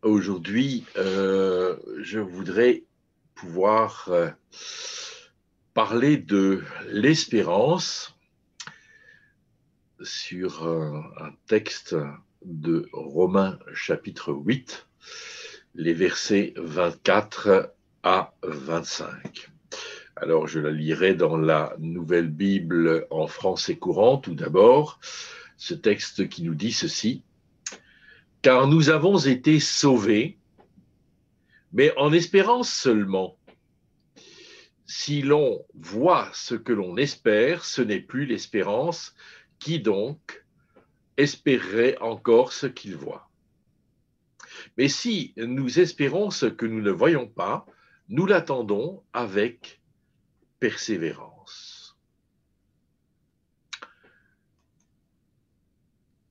Aujourd'hui, je voudrais pouvoir parler de l'espérance sur un texte de Romains chapitre 8, les versets 24 à 25. Alors, je la lirai dans la Nouvelle Bible en français courant, tout d'abord, ce texte qui nous dit ceci: « Car nous avons été sauvés, mais en espérance seulement. Si l'on voit ce que l'on espère, ce n'est plus l'espérance. Qui donc espérerait encore ce qu'il voit? Mais si nous espérons ce que nous ne voyons pas, nous l'attendons avec persévérance. »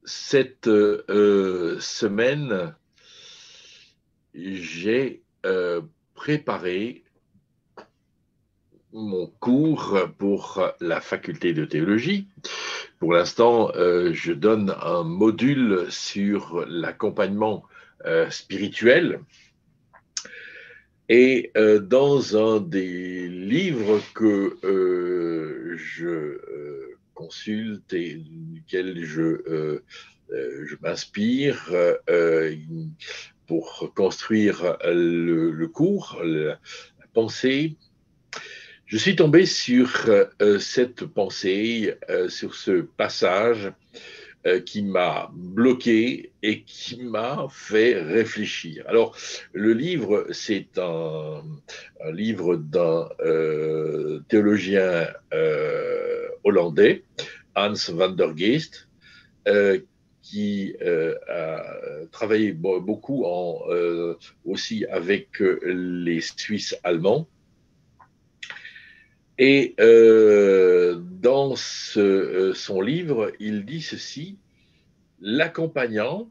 Cette semaine, j'ai préparé mon cours pour la faculté de théologie. Pour l'instant, je donne un module sur l'accompagnement spirituel. Et dans un des livres que je consulte et duquel je m'inspire pour construire le cours, la pensée, je suis tombé sur cette pensée, sur ce passage qui m'a bloqué et qui m'a fait réfléchir. Alors, le livre, c'est un livre d'un théologien hollandais, Hans van der Geest, qui a travaillé beaucoup aussi avec les Suisses allemands. Et dans son livre, il dit ceci: l'accompagnant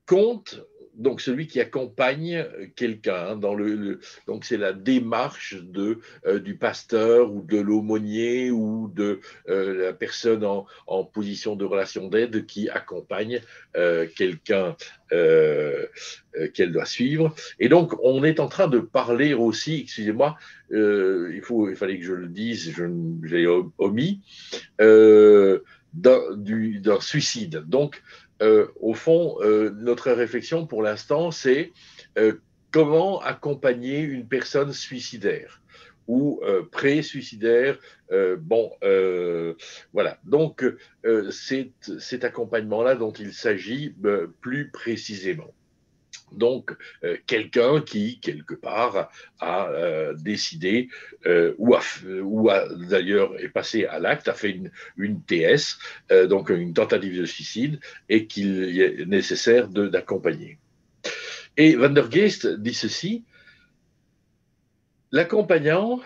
compte, donc celui qui accompagne quelqu'un, donc c'est la démarche du pasteur ou de l'aumônier ou de la personne en position de relation d'aide qui accompagne quelqu'un qu'elle doit suivre. Et donc, on est en train de parler aussi, excusez-moi, il fallait que je le dise, je l'ai omis, d'un suicide. Donc, au fond, notre réflexion pour l'instant, c'est comment accompagner une personne suicidaire ou pré-suicidaire. Voilà. Donc, c'est cet accompagnement-là dont il s'agit plus précisément. Donc, quelqu'un qui, quelque part, a décidé, ou d'ailleurs est passé à l'acte, a fait une TS, donc une tentative de suicide, et qu'il est nécessaire d'accompagner. Et Van der Geest dit ceci: l'accompagnant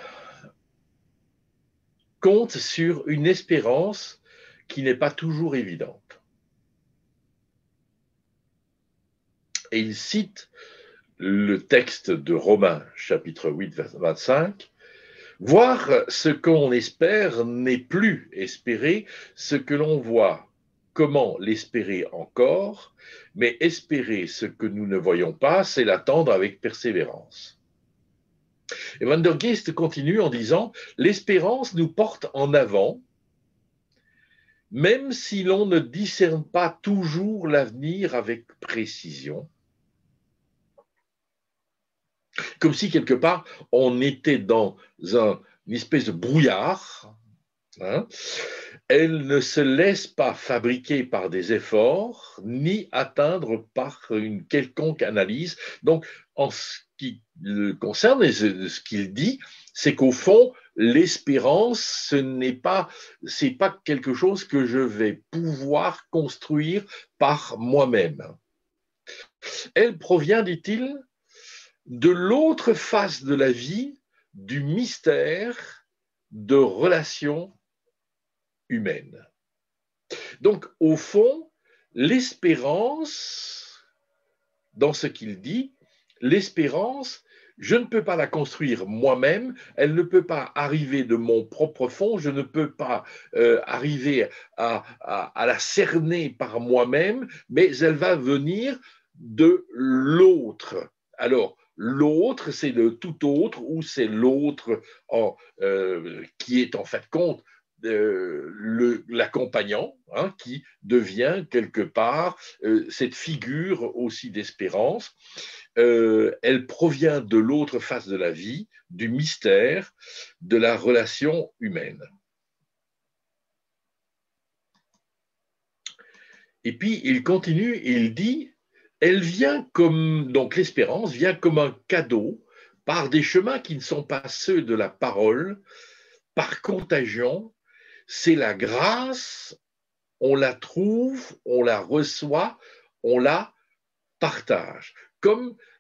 compte sur une espérance qui n'est pas toujours évidente. Et il cite le texte de Romains, chapitre 8, verset 25, « Voir ce qu'on espère n'est plus espérer ce que l'on voit. Comment l'espérer encore? Mais espérer ce que nous ne voyons pas, c'est l'attendre avec persévérance. » Et Van der Geest continue en disant « L'espérance nous porte en avant, même si l'on ne discerne pas toujours l'avenir avec précision. » Comme si, quelque part, on était dans une espèce de brouillard. Hein. Elle ne se laisse pas fabriquer par des efforts, ni atteindre par une quelconque analyse. Donc, en ce qui le concerne, et ce qu'il dit, c'est qu'au fond, l'espérance, c'est pas quelque chose que je vais pouvoir construire par moi-même. Elle provient, dit-il, de l'autre face de la vie, du mystère de relations humaines. Donc, au fond, l'espérance, dans ce qu'il dit, l'espérance, je ne peux pas la construire moi-même, elle ne peut pas arriver de mon propre fond, je ne peux pas arriver à la cerner par moi-même, mais elle va venir de l'autre. Alors, l'autre, c'est le tout autre ou c'est l'autre qui est en fait compte l'accompagnant, hein, qui devient quelque part cette figure aussi d'espérance. Elle provient de l'autre face de la vie, du mystère, de la relation humaine. Et puis il continue, il dit, elle vient comme, donc l'espérance vient comme un cadeau par des chemins qui ne sont pas ceux de la parole, par contagion, c'est la grâce, on la trouve, on la reçoit, on la partage.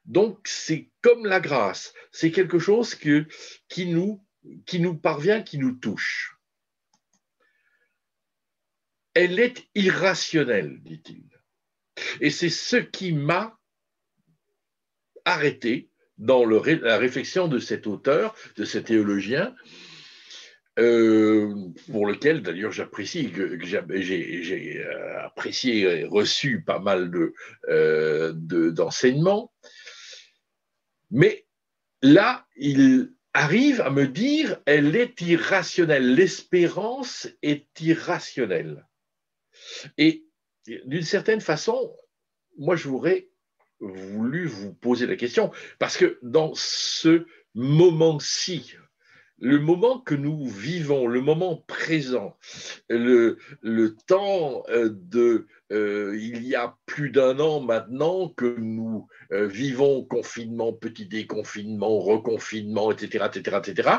Donc c'est comme la grâce, c'est quelque chose qui nous parvient, qui nous touche. Elle est irrationnelle, dit-il. Et c'est ce qui m'a arrêté dans la réflexion de cet auteur, de cet théologien, pour lequel d'ailleurs j'apprécie, que j'ai apprécié et reçu pas mal d'enseignements. Mais là, il arrive à me dire, elle est irrationnelle, l'espérance est irrationnelle. Et d'une certaine façon, moi j'aurais voulu vous poser la question, parce que dans ce moment-ci, le moment que nous vivons, le moment présent, le temps il y a plus d'un an maintenant que nous vivons confinement, petit déconfinement, reconfinement, etc., etc., etc.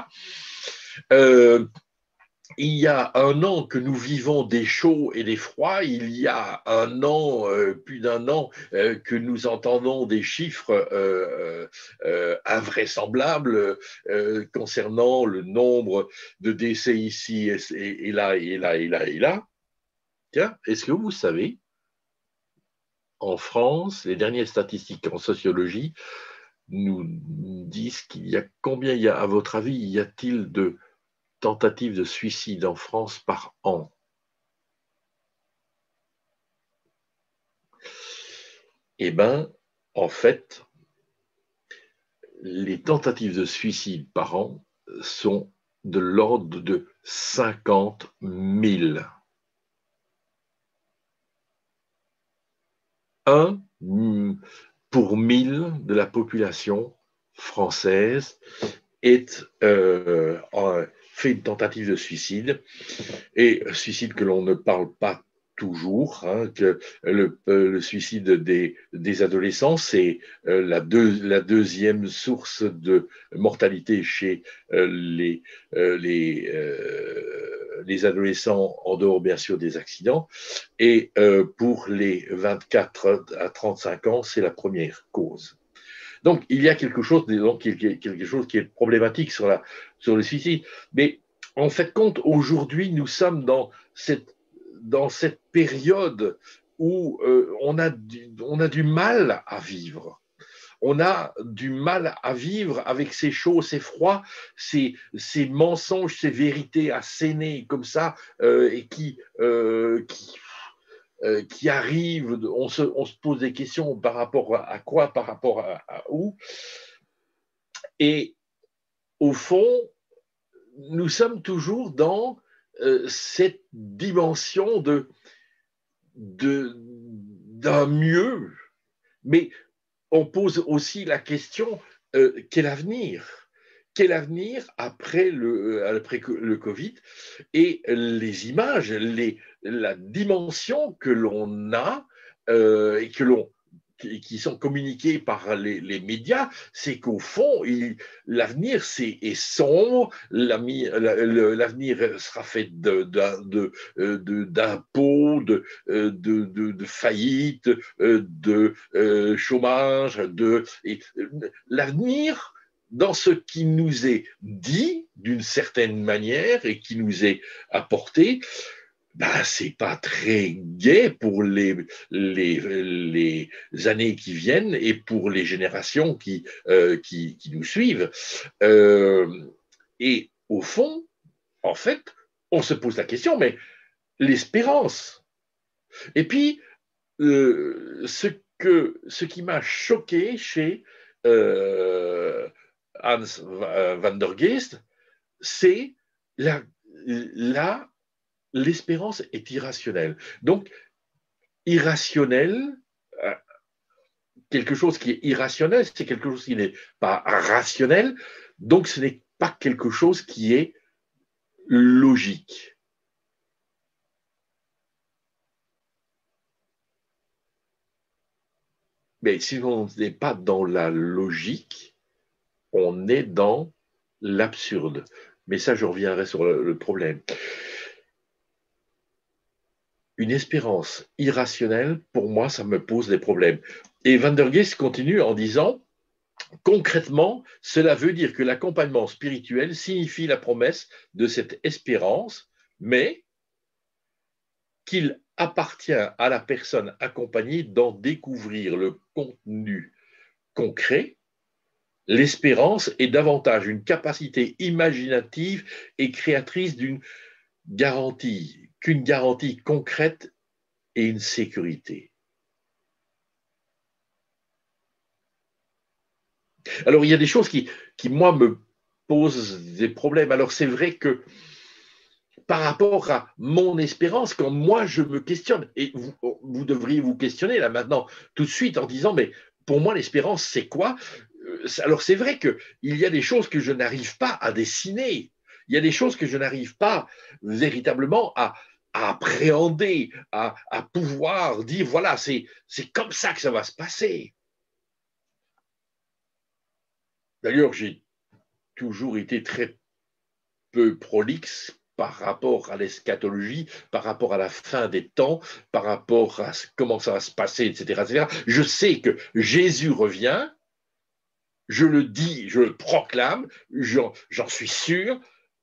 Il y a un an que nous vivons des chauds et des froids, il y a un an, plus d'un an, que nous entendons des chiffres invraisemblables concernant le nombre de décès ici et là, et là, et là, et là. Tiens, est-ce que vous savez, en France, les dernières statistiques en sociologie nous disent qu'il y a combien, à votre avis, y a-t-il de tentatives de suicide en France par an? Eh bien, en fait, les tentatives de suicide par an sont de l'ordre de 50 000. Un pour 1000 de la population française fait une tentative de suicide, et suicide que l'on ne parle pas toujours, hein, que le suicide des adolescents, c'est la deuxième source de mortalité chez les adolescents, en dehors bien sûr des accidents, et pour les 24 à 35 ans, c'est la première cause. Donc, il y a quelque chose qui est problématique sur le suicide. Mais en fait, compte, aujourd'hui, nous sommes dans cette période où on a du mal à vivre. On a du mal à vivre avec ces chauds, ces froids, ces mensonges, ces vérités assénées comme ça, et qui arrivent, on se pose des questions par rapport à quoi, par rapport à où. Et au fond, nous sommes toujours dans cette dimension d'un mieux. Mais on pose aussi la question, quel avenir? Quel avenir après le Covid? Et les images, la dimension que l'on a et qui sont communiquées par les médias, c'est qu'au fond, l'avenir est sombre, l'avenir sera fait d'impôts, de faillites, de chômage, l'avenir, dans ce qui nous est dit d'une certaine manière et qui nous est apporté, ben, c'est pas très gai pour les années qui viennent et pour les générations qui nous suivent. Euh, et au fond, en fait, on se pose la question, mais l'espérance. Et puis, ce qui m'a choqué chez euh, Hans van der Geest, c'est la, la l'espérance est irrationnelle. Donc, irrationnel, euh, quelque chose qui est irrationnel, c'est quelque chose qui n'est pas rationnel, donc ce n'est pas quelque chose qui est logique. Mais si on n'est pas dans la logique, on est dans l'absurde. Mais ça, je reviendrai sur le problème. Une espérance irrationnelle, pour moi, ça me pose des problèmes. Et Van der Geest continue en disant, concrètement, cela veut dire que l'accompagnement spirituel signifie la promesse de cette espérance, mais qu'il appartient à la personne accompagnée d'en découvrir le contenu concret. L'espérance est davantage une capacité imaginative et créatrice d'une garantie qu'une garantie concrète et une sécurité. Alors, il y a des choses qui moi, me posent des problèmes. Alors, c'est vrai que par rapport à mon espérance, quand moi, je me questionne, et vous devriez vous questionner là maintenant, tout de suite, en disant, mais pour moi, l'espérance, c'est quoi? Alors, c'est vrai qu'il y a des choses que je n'arrive pas à dessiner. Il y a des choses que je n'arrive pas véritablement à appréhender, à pouvoir dire, voilà, c'est comme ça que ça va se passer. D'ailleurs, j'ai toujours été très peu prolixe par rapport à l'eschatologie, par rapport à la fin des temps, par rapport à comment ça va se passer, etc., etc. Je sais que Jésus revient, je le dis, je le proclame, j'en suis sûr,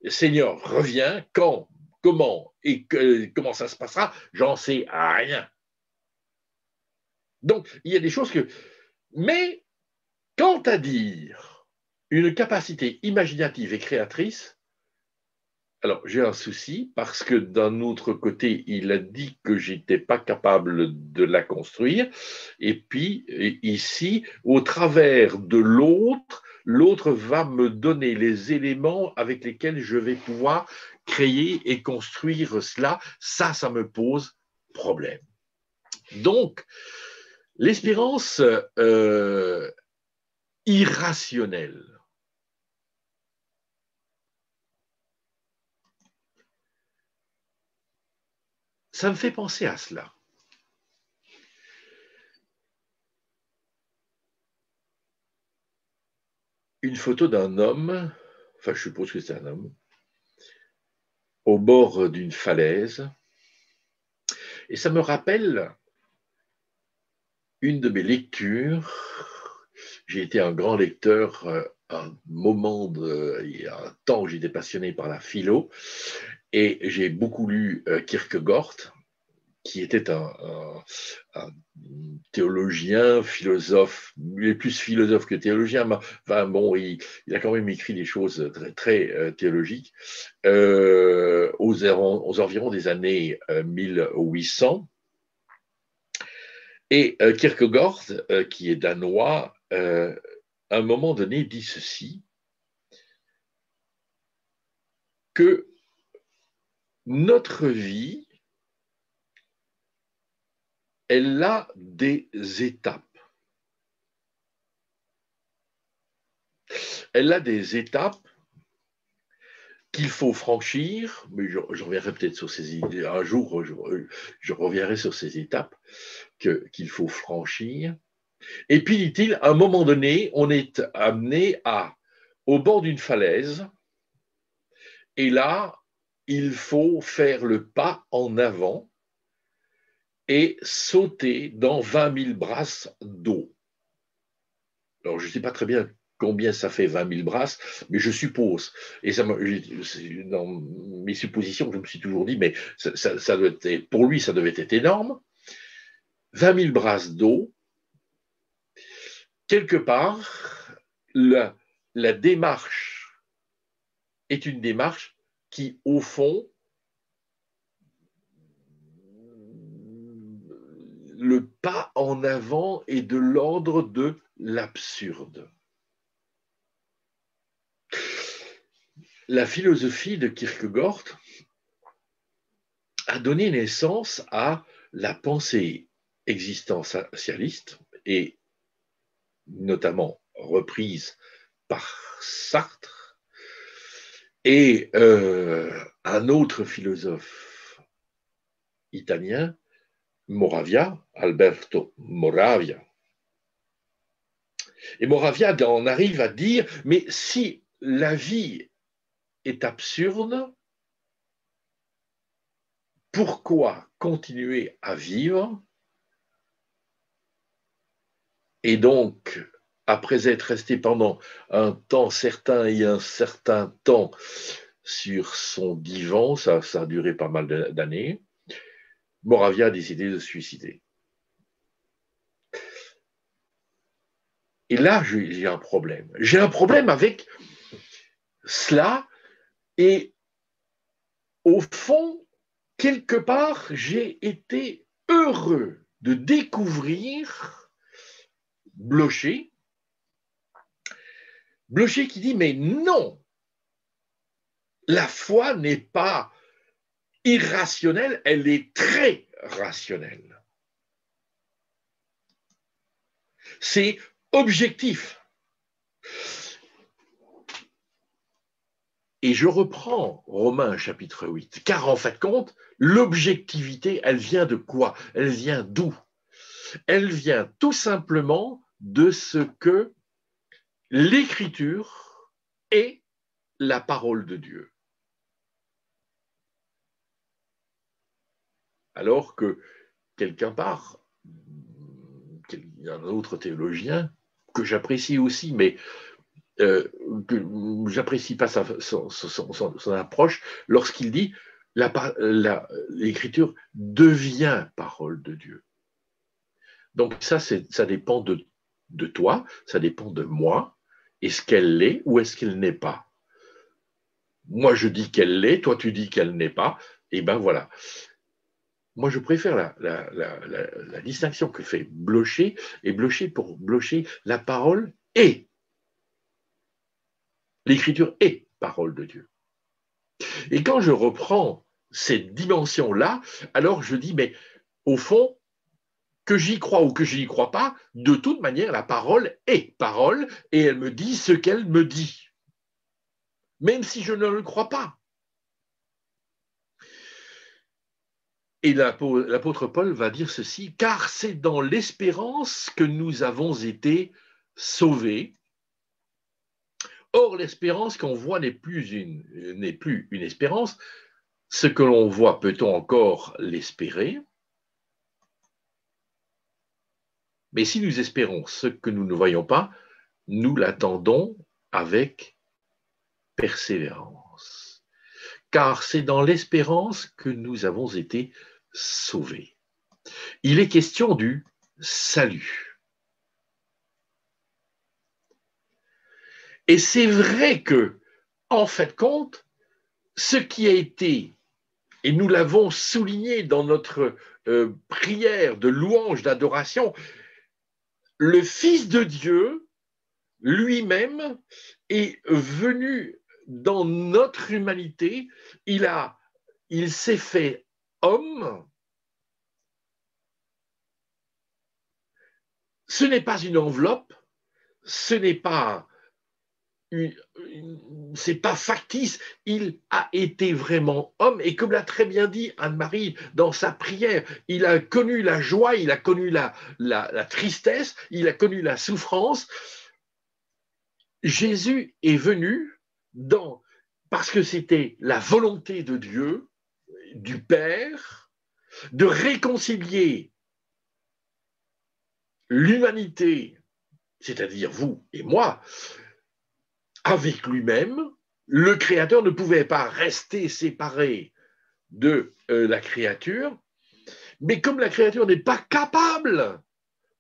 Seigneur revient, quand, comment et comment ça se passera, j'en sais rien. Donc, il y a des choses que... Mais, quant à dire une capacité imaginative et créatrice, alors, j'ai un souci parce que d'un autre côté, il a dit que j'étais pas capable de la construire. Et puis, ici, au travers de l'autre, l'autre va me donner les éléments avec lesquels je vais pouvoir créer et construire cela. Ça me pose problème. Donc, l'espérance irrationnelle. Ça me fait penser à cela. Une photo d'un homme, enfin je suppose que c'est un homme, au bord d'une falaise. Et ça me rappelle une de mes lectures. J'ai été un grand lecteur, un moment, il y a un temps où j'étais passionné par la philo, et j'ai beaucoup lu Kierkegaard, qui était un théologien, philosophe, il est plus philosophe que théologien, mais enfin, bon, il a quand même écrit des choses très, très théologiques, aux environs des années 1800. Et Kierkegaard, qui est danois, à un moment donné dit ceci, que notre vie, elle a des étapes. Elle a des étapes qu'il faut franchir, mais je reviendrai peut-être sur ces idées, un jour je reviendrai sur ces étapes qu'il faut franchir. Et puis, dit-il, à un moment donné, on est amené au bord d'une falaise, et là, il faut faire le pas en avant et sauter dans 20 000 brasses d'eau. Alors, je ne sais pas très bien combien ça fait 20 000 brasses, mais je suppose, et dans mes suppositions, je me suis toujours dit, mais ça doit être, pour lui, ça devait être énorme. 20 000 brasses d'eau, quelque part, la démarche est une démarche qui, au fond, le pas en avant est de l'ordre de l'absurde. La philosophie de Kierkegaard a donné naissance à la pensée existentialiste et notamment reprise par Sartre et un autre philosophe italien, Moravia, Alberto Moravia. Et Moravia en arrive à dire, mais si la vie est absurde, pourquoi continuer à vivre? Et donc, après être resté pendant un temps certain et un certain temps sur son divan, ça a duré pas mal d'années, Moravia a décidé de se suicider. Et là, j'ai un problème. J'ai un problème avec cela et au fond, quelque part, j'ai été heureux de découvrir Blocher. Blocher qui dit, mais non, la foi n'est pas irrationnelle, elle est très rationnelle. C'est objectif. Et je reprends Romains chapitre 8, car en fait compte, l'objectivité, elle vient de quoi? Elle vient d'où? Elle vient tout simplement de ce que l'écriture est la parole de Dieu. Alors que, quelque part, un autre théologien, que j'apprécie aussi, mais que j'apprécie pas son approche, lorsqu'il dit l'écriture devient parole de Dieu. Donc ça dépend de toi, ça dépend de moi. Est-ce qu'elle l'est ou est-ce qu'elle n'est pas? Moi, je dis qu'elle l'est, toi, tu dis qu'elle n'est pas, et ben voilà. Moi, je préfère la distinction que fait Blocher, et pour Blocher, la parole est. L'écriture est parole de Dieu. Et quand je reprends cette dimension-là, alors je dis, mais au fond, que j'y crois ou que je n'y crois pas, de toute manière, la parole est parole et elle me dit ce qu'elle me dit, même si je ne le crois pas. Et l'apôtre Paul va dire ceci, car c'est dans l'espérance que nous avons été sauvés. Or, l'espérance qu'on voit n'est plus une espérance. Ce que l'on voit, peut-on encore l'espérer? Mais si nous espérons ce que nous ne voyons pas, nous l'attendons avec persévérance. Car c'est dans l'espérance que nous avons été sauvés. Il est question du salut. Et c'est vrai que, en fait compte, ce qui a été, et nous l'avons souligné dans notre prière de louange, d'adoration, le Fils de Dieu lui-même est venu dans notre humanité, il s'est fait homme. Ce n'est pas une enveloppe, ce n'est pas c'est pas factice, il a été vraiment homme et comme l'a très bien dit Anne-Marie dans sa prière, il a connu la joie, il a connu la tristesse, il a connu la souffrance. Jésus est venu parce que c'était la volonté de Dieu, du Père, de réconcilier l'humanité, c'est-à-dire vous et moi, avec lui-même. Le Créateur ne pouvait pas rester séparé de la créature, mais comme la créature n'est pas capable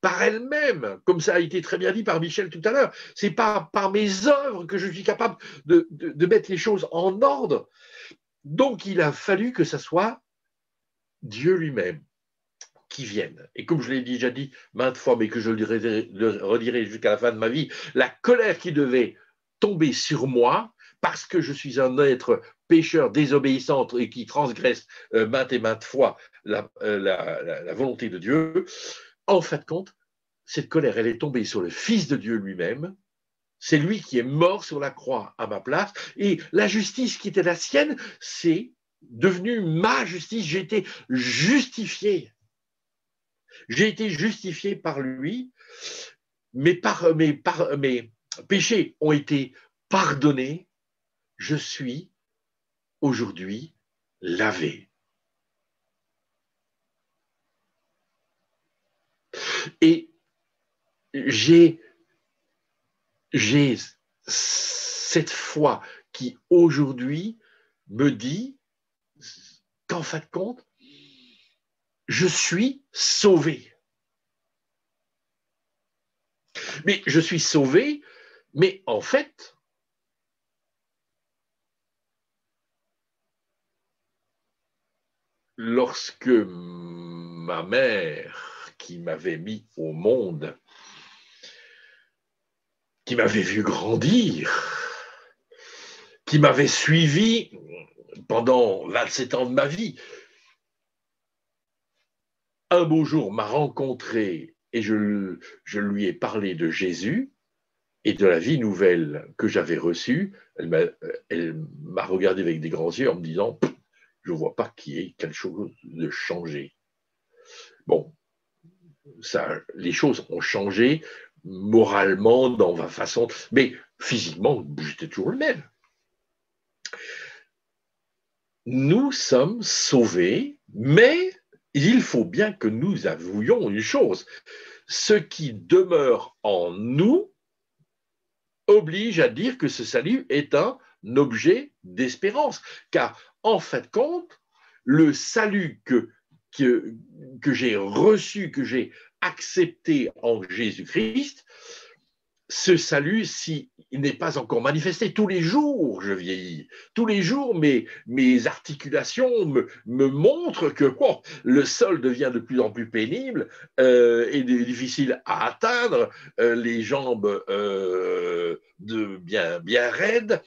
par elle-même, comme ça a été très bien dit par Michel tout à l'heure, c'est pas par mes œuvres que je suis capable de mettre les choses en ordre. Donc il a fallu que ça soit Dieu lui-même qui vienne. Et comme je l'ai déjà dit maintes fois, mais que je le redirai jusqu'à la fin de ma vie, la colère qui devait tomber sur moi, parce que je suis un être pécheur, désobéissant et qui transgresse maintes et maintes fois la volonté de Dieu, en fin de compte, cette colère, elle est tombée sur le Fils de Dieu lui-même. C'est lui qui est mort sur la croix à ma place. Et la justice qui était la sienne, c'est devenu ma justice. J'ai été justifié. J'ai été justifié par lui. Mes péchés ont été pardonnés. Je suis aujourd'hui lavé. Et j'ai cette foi qui aujourd'hui me dit qu'en fin de compte, je suis sauvé. Mais je suis sauvé, mais en fait, lorsque ma mère, qui m'avait mis au monde, qui m'avait vu grandir, qui m'avait suivi pendant 27 ans de ma vie, un beau jour m'a rencontré et je lui ai parlé de Jésus et de la vie nouvelle que j'avais reçue. Elle m'a regardé avec des grands yeux en me disant « Je ne vois pas qu'il y ait quelque chose de changé ». Bon, les choses ont changé moralement, dans ma façon, mais physiquement, j'étais toujours le même. Nous sommes sauvés, mais il faut bien que nous avouions une chose. Ce qui demeure en nous oblige à dire que ce salut est un objet d'espérance. Car, en fin de compte, le salut que j'ai reçu, que j'ai accepté en Jésus-Christ, ce salut, s'il n'est pas encore manifesté, tous les jours je vieillis, tous les jours mes articulations me montrent que le sol devient de plus en plus pénible et difficile à atteindre, les jambes bien raides.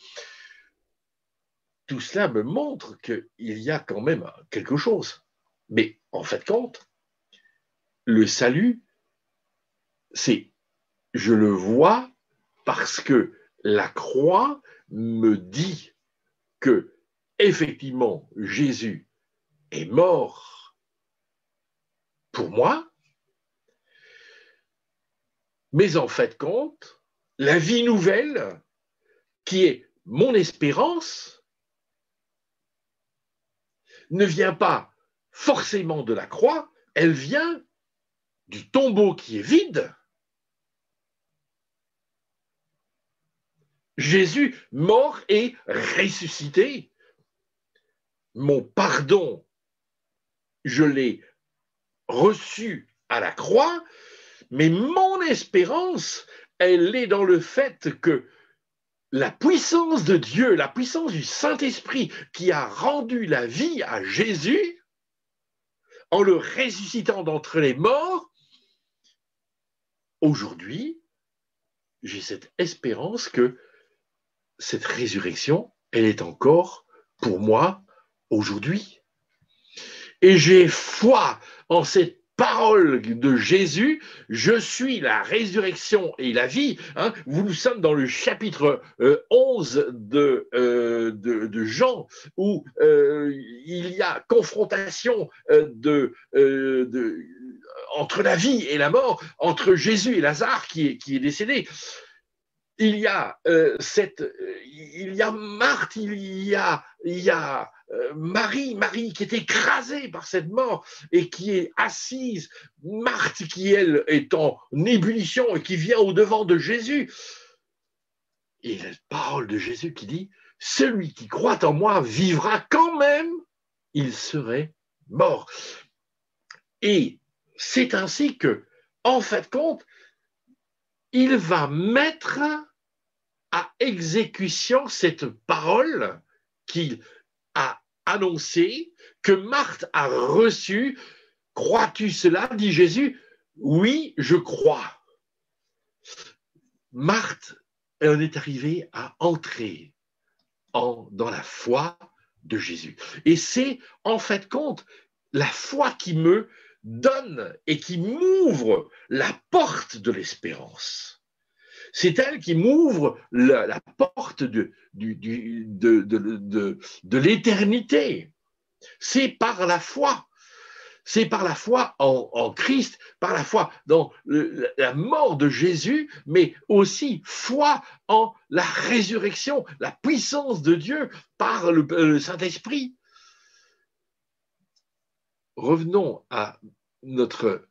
Tout cela me montre qu'il y a quand même quelque chose. Mais en fin de compte, le salut, c'est je le vois parce que la croix me dit que, effectivement, Jésus est mort pour moi, mais en fait compte, la vie nouvelle, qui est mon espérance, ne vient pas forcément de la croix, elle vient du tombeau qui est vide. Jésus mort et ressuscité. Mon pardon, je l'ai reçu à la croix, mais mon espérance, elle est dans le fait que la puissance de Dieu, la puissance du Saint-Esprit qui a rendu la vie à Jésus, en le ressuscitant d'entre les morts, aujourd'hui, j'ai cette espérance que cette résurrection, elle est encore pour moi aujourd'hui. Et j'ai foi en cette parole de Jésus, je suis la résurrection et la vie. Nous sommes dans le chapitre 11 de Jean, où il y a confrontation entre la vie et la mort, entre Jésus et Lazare qui est décédé. Il y a Marthe, il y a Marie qui est écrasée par cette mort et qui est assise, Marthe qui, elle, est en ébullition et qui vient au-devant de Jésus. Et la parole de Jésus qui dit, celui qui croit en moi vivra quand même, il serait mort. Et c'est ainsi que, en fait, compte, il va mettre à exécution cette parole qu'il a annoncée, que Marthe a reçue. Crois-tu cela? Dit Jésus. Oui, je crois. Marthe en est arrivée à entrer dans la foi de Jésus. Et c'est, en fait, compte, la foi qui me donne et qui m'ouvre la porte de l'espérance. C'est elle qui m'ouvre la porte de l'éternité. C'est par la foi. C'est par la foi en Christ, par la foi dans la mort de Jésus, mais aussi foi en la résurrection, la puissance de Dieu par le Saint-Esprit. Revenons à notre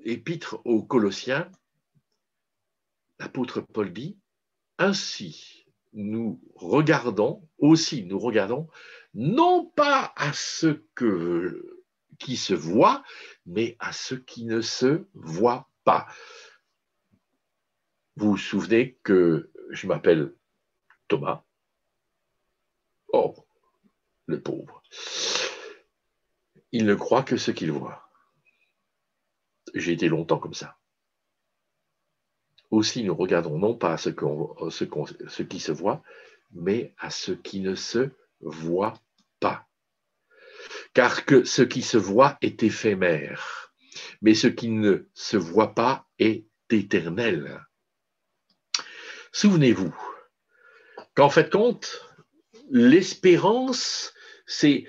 épître aux Colossiens. L'apôtre Paul dit, ainsi nous regardons non pas à ce qui se voit, mais à ce qui ne se voit pas. Vous vous souvenez que je m'appelle Thomas. Oh, le pauvre. Il ne croit que ce qu'il voit. J'ai été longtemps comme ça. Aussi, nous regardons non pas à ce qui se voit, mais à ce qui ne se voit pas. Car que ce qui se voit est éphémère, mais ce qui ne se voit pas est éternel. Souvenez-vous qu'en fait compte, l'espérance, c'est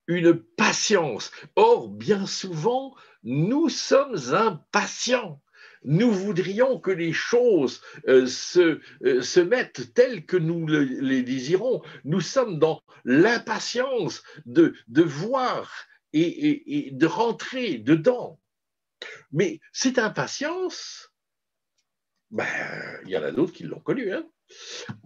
une patience. Or, bien souvent, nous sommes impatients. Nous voudrions que les choses se mettent telles que nous les désirons. Nous sommes dans l'impatience de voir et de rentrer dedans. Mais cette impatience, il y en a d'autres qui l'ont connue.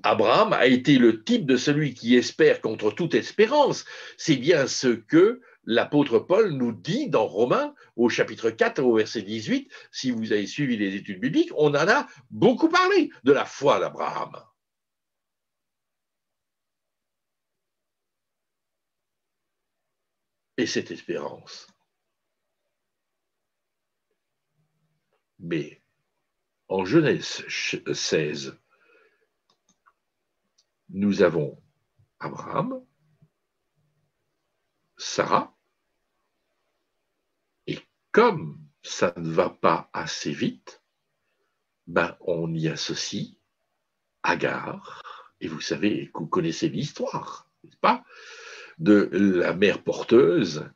Abraham a été le type de celui qui espère contre toute espérance. C'est bien ce que l'apôtre Paul nous dit dans Romains, au chapitre 4, au verset 18. Si vous avez suivi les études bibliques, on en a beaucoup parlé de la foi d'Abraham. Et cette espérance. Mais en Genèse 16, nous avons Abraham, Sarah, et comme ça ne va pas assez vite, on y associe Agar, et vous savez, vous connaissez l'histoire, n'est-ce pas, de la mère porteuse.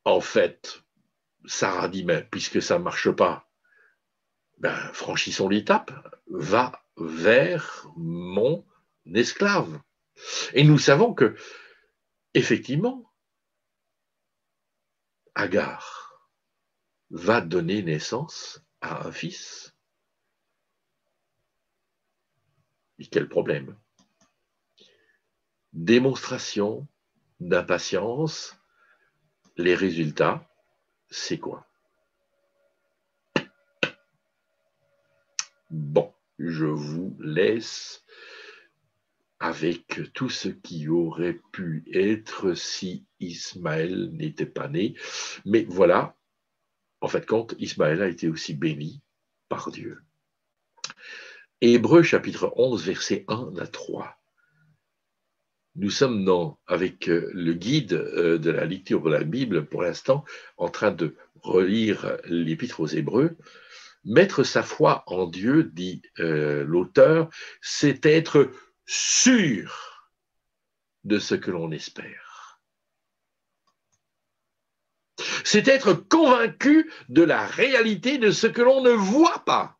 En fait, Sarah dit, mais puisque ça ne marche pas, franchissons l'étape, va vers mon esclave. Et nous savons que, effectivement, Agar va donner naissance à un fils. Et quel problème? Démonstration d'impatience. Les résultats, c'est quoi? Bon, je vous laisse avec tout ce qui aurait pu être si Ismaël n'était pas né. Mais voilà, en fait, quand Ismaël a été aussi béni par Dieu. Hébreux chapitre 11, versets 1 à 3. Nous sommes avec le guide de la lecture de la Bible, pour l'instant, en train de relire l'Épître aux Hébreux. Mettre sa foi en Dieu, dit l'auteur, c'est être sûr de ce que l'on espère. C'est être convaincu de la réalité de ce que l'on ne voit pas.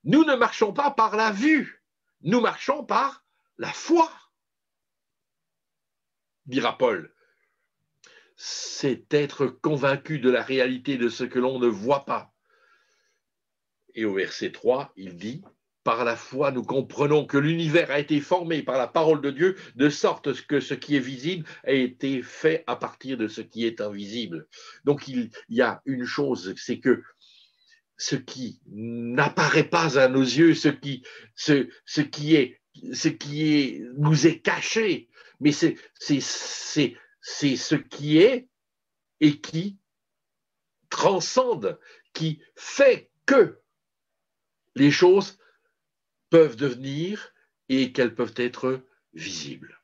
Nous ne marchons pas par la vue, nous marchons par la foi, dira Paul. C'est être convaincu de la réalité de ce que l'on ne voit pas. Et au verset 3, il dit, par la foi, nous comprenons que l'univers a été formé par la parole de Dieu, de sorte que ce qui est visible a été fait à partir de ce qui est invisible. Donc il y a une chose, c'est que ce qui n'apparaît pas à nos yeux, ce qui nous est caché, mais c'est ce qui est et qui transcende, qui fait que les choses peuvent devenir et qu'elles peuvent être visibles.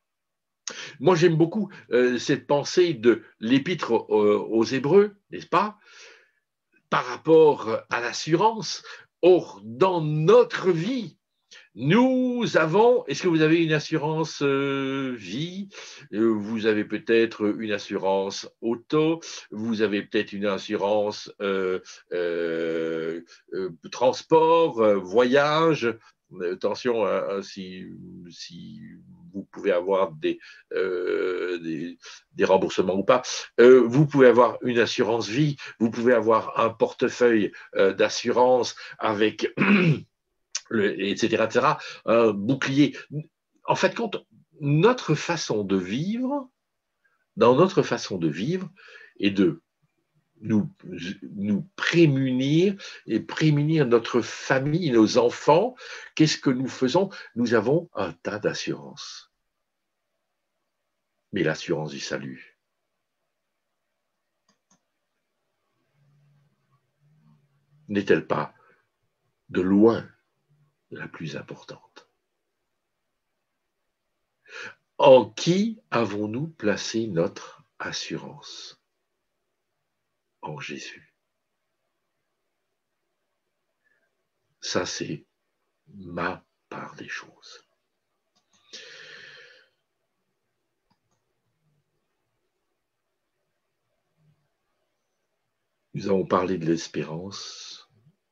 Moi, j'aime beaucoup cette pensée de l'épître aux Hébreux, n'est-ce pas, par rapport à l'assurance. Or, dans notre vie, nous avons, est-ce que vous avez une assurance vie? Vous avez peut-être une assurance auto, vous avez peut-être une assurance transport, voyage. Attention, si vous pouvez avoir des remboursements ou pas. Vous pouvez avoir une assurance vie, vous pouvez avoir un portefeuille d'assurance avec etc., etc., un bouclier. En fait, notre façon de vivre, dans notre façon de vivre, et de nous prémunir et prémunir notre famille, nos enfants, qu'est-ce que nous faisons? Nous avons un tas d'assurances. Mais l'assurance du salut, n'est-elle pas de loin la plus importante? En qui avons-nous placé notre assurance? En Jésus. Ça, c'est ma part des choses. Nous avons parlé de l'espérance,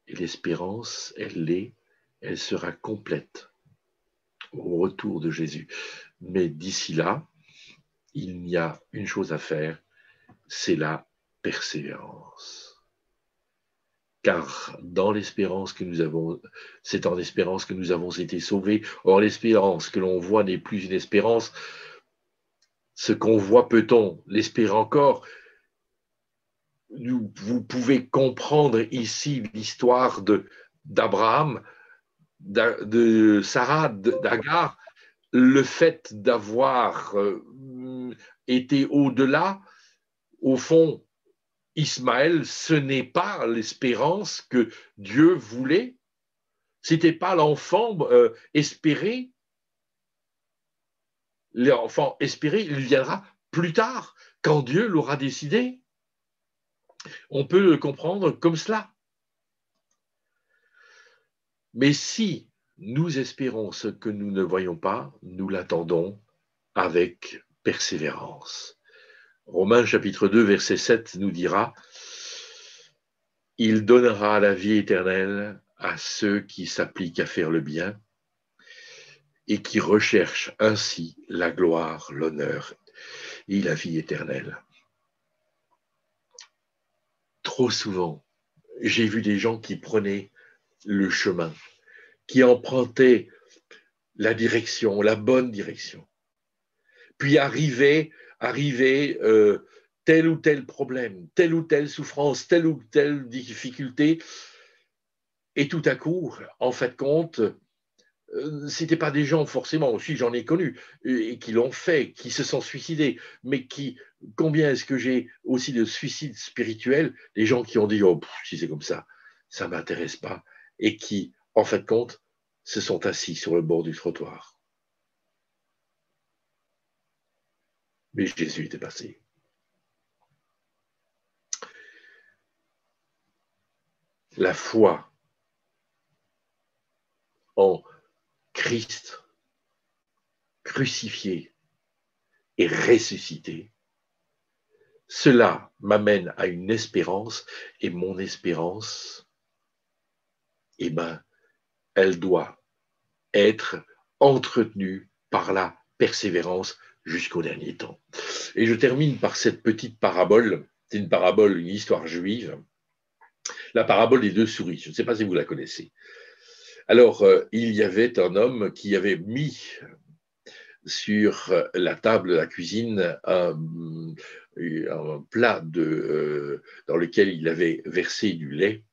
et l'espérance, elle sera complète au retour de Jésus. Mais d'ici là, il y a une chose à faire, c'est la persévérance. Car dans l'espérance que nous avons, c'est en espérance que nous avons été sauvés. Or, l'espérance que l'on voit n'est plus une espérance. Ce qu'on voit, peut-on l'espérer encore? Vous pouvez comprendre ici l'histoire d'Abraham, de Sarah, d'Agar, le fait d'avoir été au-delà, au fond, Ismaël, ce n'est pas l'espérance que Dieu voulait, ce n'était pas l'enfant espéré. L'enfant espéré, il viendra plus tard, quand Dieu l'aura décidé. On peut le comprendre comme cela. Mais si nous espérons ce que nous ne voyons pas, nous l'attendons avec persévérance. Romains chapitre 2, verset 7 nous dira « Il donnera la vie éternelle à ceux qui s'appliquent à faire le bien et qui recherchent ainsi la gloire, l'honneur et la vie éternelle. » Trop souvent, j'ai vu des gens qui prenaient le chemin, qui empruntaient la direction, la bonne direction, puis arrivait tel ou tel problème, telle ou telle souffrance, telle ou telle difficulté, et tout à coup, en fait compte, c'était pas des gens forcément, aussi j'en ai connu, et qui l'ont fait, qui se sont suicidés, mais combien est-ce que j'ai aussi de suicides spirituels, des gens qui ont dit, oh, si c'est comme ça m'intéresse pas, et qui, en fait compte, se sont assis sur le bord du trottoir. Mais Jésus était passé. La foi en Christ crucifié et ressuscité, cela m'amène à une espérance, et mon espérance, eh ben, elle doit être entretenue par la persévérance jusqu'au dernier temps. Et je termine par cette petite parabole, c'est une parabole, une histoire juive, La parabole des deux souris, je ne sais pas si vous la connaissez. Alors, il y avait un homme qui avait mis sur la table de la cuisine un plat dans lequel il avait versé du lait.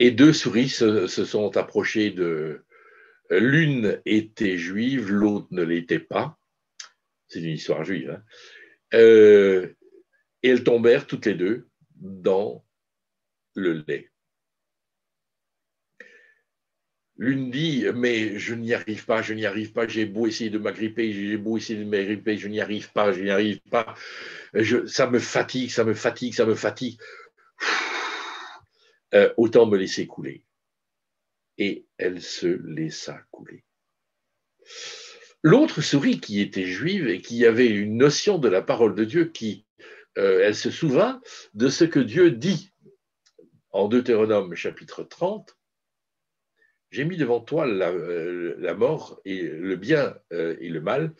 Et deux souris se sont approchées de... L'une était juive, l'autre ne l'était pas. C'est une histoire juive. Hein. Et elles tombèrent toutes les deux dans le lait. L'une dit, mais je n'y arrive pas, je n'y arrive pas, j'ai beau essayer de m'agripper, j'ai beau essayer de m'agripper, je n'y arrive pas, je n'y arrive pas. Ça me fatigue, ça me fatigue, ça me fatigue. Autant me laisser couler. Et elle se laissa couler. L'autre souris qui était juive et qui avait une notion de la parole de Dieu, elle se souvint de ce que Dieu dit en Deutéronome chapitre 30. J'ai mis devant toi la mort et le bien et le mal,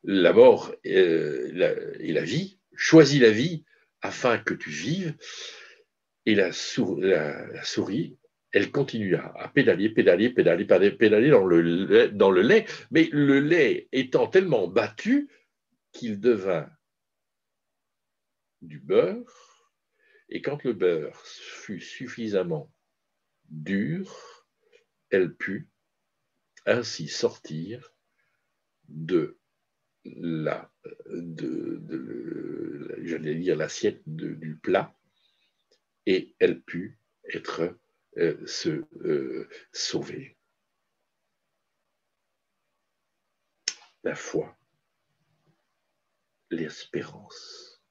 la mort et la vie. Choisis la vie afin que tu vives. Et la souris, elle continua à pédaler dans le lait, mais le lait étant tellement battu qu'il devint du beurre. Et quand le beurre fut suffisamment dur, elle put ainsi sortir de j'allais dire l'assiette du plat, et elle put être se sauver. La foi, l'espérance,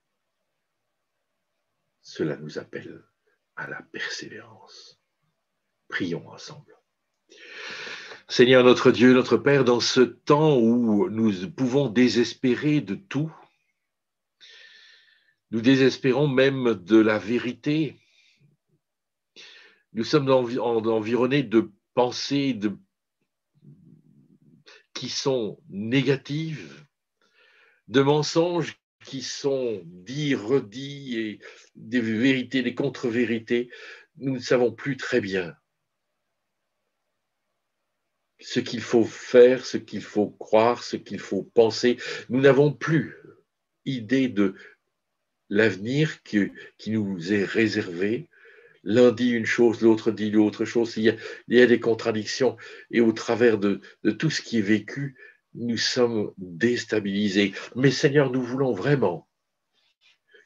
cela nous appelle à la persévérance. Prions ensemble. Seigneur notre Dieu, notre Père, dans ce temps où nous pouvons désespérer de tout, nous désespérons même de la vérité, nous sommes environnés de pensées qui sont négatives, de mensonges qui sont dits, redits, et des vérités, des contre-vérités. Nous ne savons plus très bien ce qu'il faut faire, ce qu'il faut croire, ce qu'il faut penser. Nous n'avons plus idée de l'avenir qui nous est réservé. L'un dit une chose, l'autre dit l'autre chose. Il y a des contradictions. Et au travers de tout ce qui est vécu, nous sommes déstabilisés. Mais Seigneur, nous voulons vraiment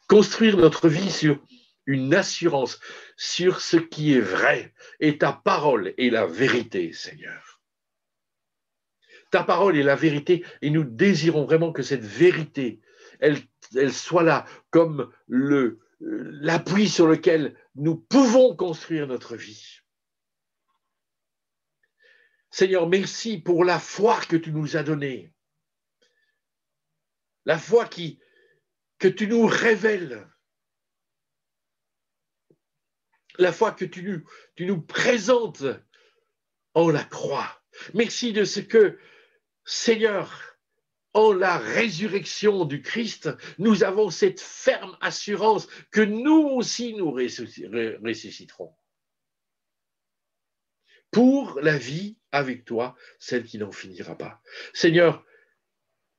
construire notre vie sur une assurance, sur ce qui est vrai. Et ta parole est la vérité, Seigneur. Ta parole est la vérité, et nous désirons vraiment que cette vérité, elle soit là comme l'appui sur lequel nous pouvons construire notre vie. Seigneur, merci pour la foi que tu nous as donnée, la foi que tu nous révèles, la foi que tu nous présentes en la croix. Merci de ce que, Seigneur, en la résurrection du Christ, nous avons cette ferme assurance que nous aussi nous ressusciterons pour la vie avec toi, celle qui n'en finira pas. Seigneur,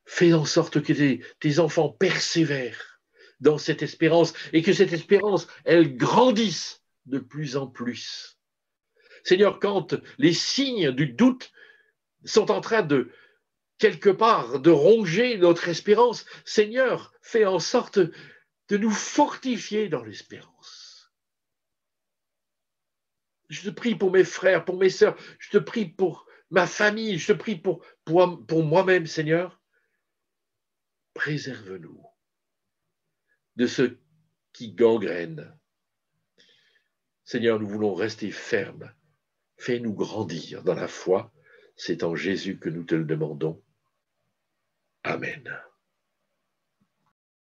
fais en sorte que tes enfants persévèrent dans cette espérance et que cette espérance, elle grandisse de plus en plus. Seigneur, quand les signes du doute sont en train de, quelque part, de ronger notre espérance, Seigneur, fais en sorte de nous fortifier dans l'espérance. Je te prie pour mes frères, pour mes sœurs, je te prie pour ma famille, je te prie pour moi-même, Seigneur. Préserve-nous de ce qui gangrène. Seigneur, nous voulons rester fermes. Fais-nous grandir dans la foi. C'est en Jésus que nous te le demandons. Amen.